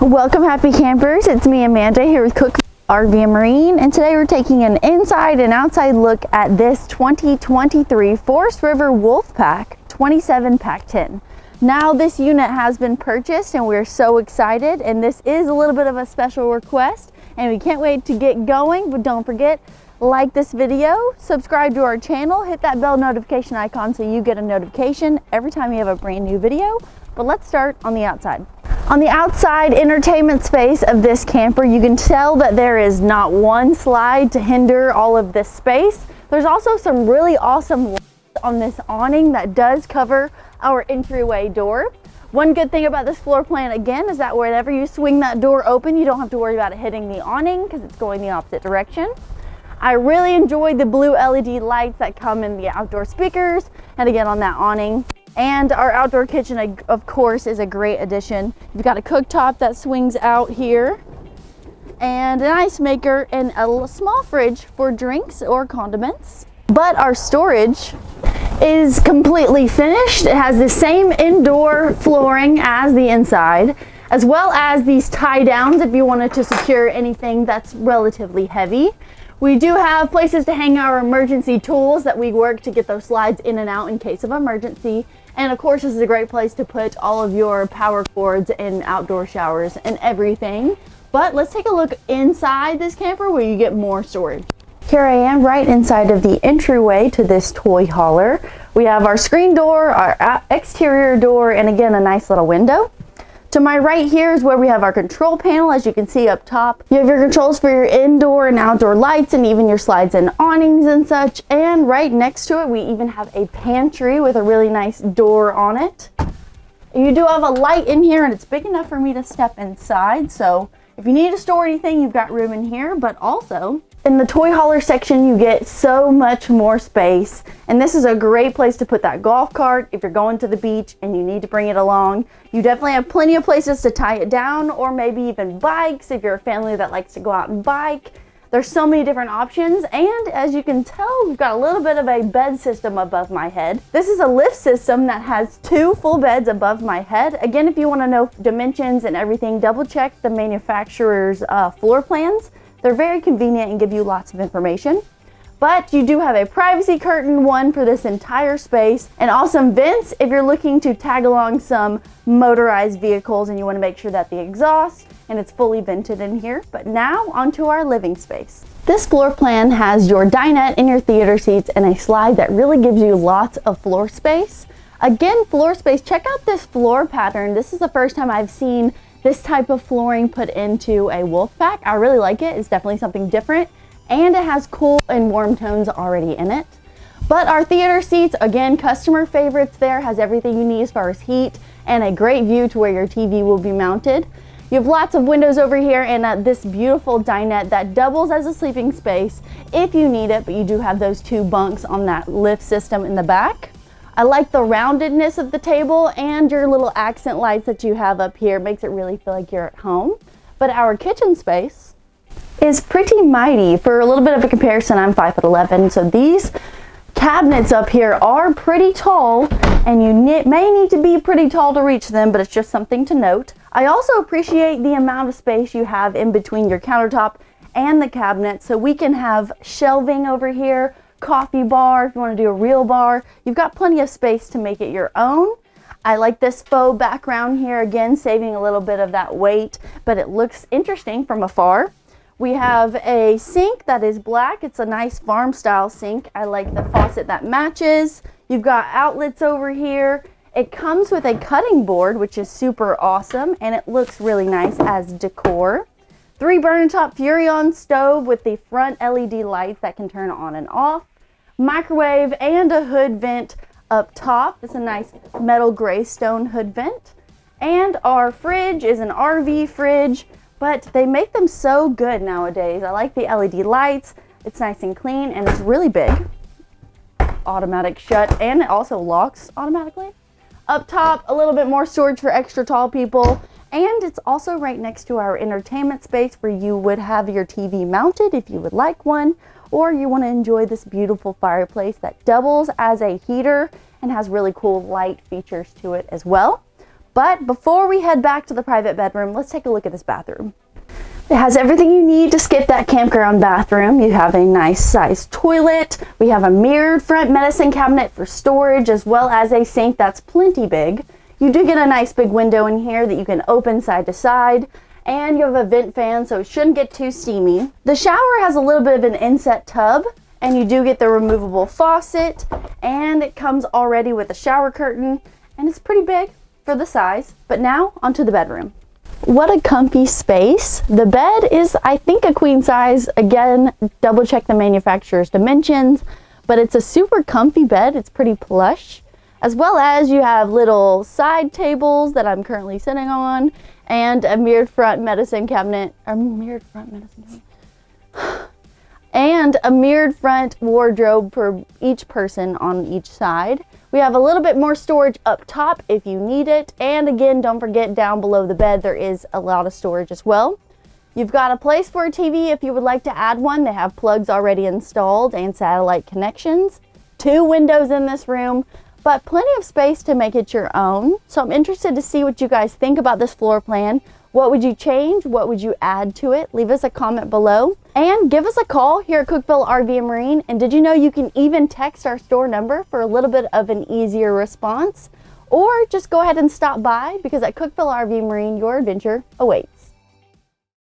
Welcome happy campers, it's me Amanda here with Cookeville RV and Marine, and today we're taking an inside and outside look at this 2023 Forest River Wolfpack 27Pack10. Now this unit has been purchased and we're so excited, and this is a little bit of a special request and we can't wait to get going. But don't forget, like this video, subscribe to our channel, hit that bell notification icon so you get a notification every time we have a brand new video. But let's start on the outside. On the outside entertainment space of this camper, you can tell that there is not one slide to hinder all of this space. There's also some really awesome lights on this awning that does cover our entryway door. One good thing about this floor plan again is that whenever you swing that door open, you don't have to worry about it hitting the awning because it's going the opposite direction. I really enjoy the blue LED lights that come in the outdoor speakers and again on that awning. And our outdoor kitchen, of course, is a great addition. You've got a cooktop that swings out here and an ice maker and a small fridge for drinks or condiments. But our storage is completely finished. It has the same indoor flooring as the inside, as well as these tie downs if you wanted to secure anything that's relatively heavy. We do have places to hang our emergency tools that we work to get those slides in and out in case of emergency. And of course, this is a great place to put all of your power cords and outdoor showers and everything. But let's take a look inside this camper where you get more storage. Here I am right inside of the entryway to this toy hauler. We have our screen door, our exterior door, and again, a nice little window. To my right here is where we have our control panel. As you can see up top, you have your controls for your indoor and outdoor lights and even your slides and awnings and such. And right next to it, we even have a pantry with a really nice door on it. You do have a light in here and it's big enough for me to step inside. So if you need to store anything, you've got room in here, but also in the toy hauler section, you get so much more space. And this is a great place to put that golf cart if you're going to the beach and you need to bring it along. You definitely have plenty of places to tie it down, or maybe even bikes if you're a family that likes to go out and bike. There's so many different options, and as you can tell, we've got a little bit of a bed system above my head. This is a lift system that has 2 full beds above my head. Again, if you want to know dimensions and everything, double check the manufacturer's floor plans. They're very convenient and give you lots of information. But you do have a privacy curtain one for this entire space, and awesome vents if you're looking to tag along some motorized vehicles and you want to make sure that the exhaust and it's fully vented in here. But now onto our living space. This floor plan has your dinette and your theater seats and a slide that really gives you lots of floor space. Again, floor space, check out this floor pattern. This is the first time I've seen this type of flooring put into a Wolfpack. I really like it. It's definitely something different, and it has cool and warm tones already in it. But our theater seats, again, customer favorites there, has everything you need as far as heat and a great view to where your TV will be mounted. You have lots of windows over here and this beautiful dinette that doubles as a sleeping space if you need it, but you do have those 2 bunks on that lift system in the back. I like the roundedness of the table, and your little accent lights that you have up here makes it really feel like you're at home. But our kitchen space is pretty mighty. For a little bit of a comparison, I'm 5'11", so these cabinets up here are pretty tall, and you may need to be pretty tall to reach them, but it's just something to note. I also appreciate the amount of space you have in between your countertop and the cabinet, so we can have shelving over here, coffee bar if you want to do a real bar. You've got plenty of space to make it your own. I like this faux background here, again saving a little bit of that weight, but it looks interesting from afar. We have a sink that is black. It's a nice farm style sink. I like the faucet that matches. You've got outlets over here. It comes with a cutting board, which is super awesome, and it looks really nice as decor. 3 burner top Furrion stove with the front LED lights that can turn on and off. Microwave and a hood vent up top. It's a nice metal gray stone hood vent. And our fridge is an RV fridge, but they make them so good nowadays. I like the LED lights. It's nice and clean, and it's really big. Automatic shut, and it also locks automatically. Up top, a little bit more storage for extra tall people. And it's also right next to our entertainment space where you would have your TV mounted if you would like one, or you want to enjoy this beautiful fireplace that doubles as a heater and has really cool light features to it as well. But before we head back to the private bedroom, let's take a look at this bathroom. It has everything you need to skip that campground bathroom. You have a nice sized toilet. We have a mirrored front medicine cabinet for storage, as well as a sink that's plenty big. You do get a nice big window in here that you can open side to side, and you have a vent fan so it shouldn't get too steamy. The shower has a little bit of an inset tub, and you do get the removable faucet, and it comes already with a shower curtain, and it's pretty big for the size. But now onto the bedroom. What a comfy space. The bed is, I think, a queen size. Again, double check the manufacturer's dimensions, but it's a super comfy bed. It's pretty plush, as well as you have little side tables that I'm currently sitting on, and a mirrored front medicine cabinet, and a mirrored front wardrobe for each person on each side. We have a little bit more storage up top if you need it. And again, don't forget, down below the bed, there is a lot of storage as well. You've got a place for a TV if you would like to add one. They have plugs already installed and satellite connections. 2 windows in this room, but plenty of space to make it your own. So I'm interested to see what you guys think about this floor plan. What would you change? What would you add to it? Leave us a comment below and give us a call here at Cookeville RV and Marine. And did you know you can even text our store number for a little bit of an easier response? Or just go ahead and stop by, because at Cookeville RV and Marine, your adventure awaits.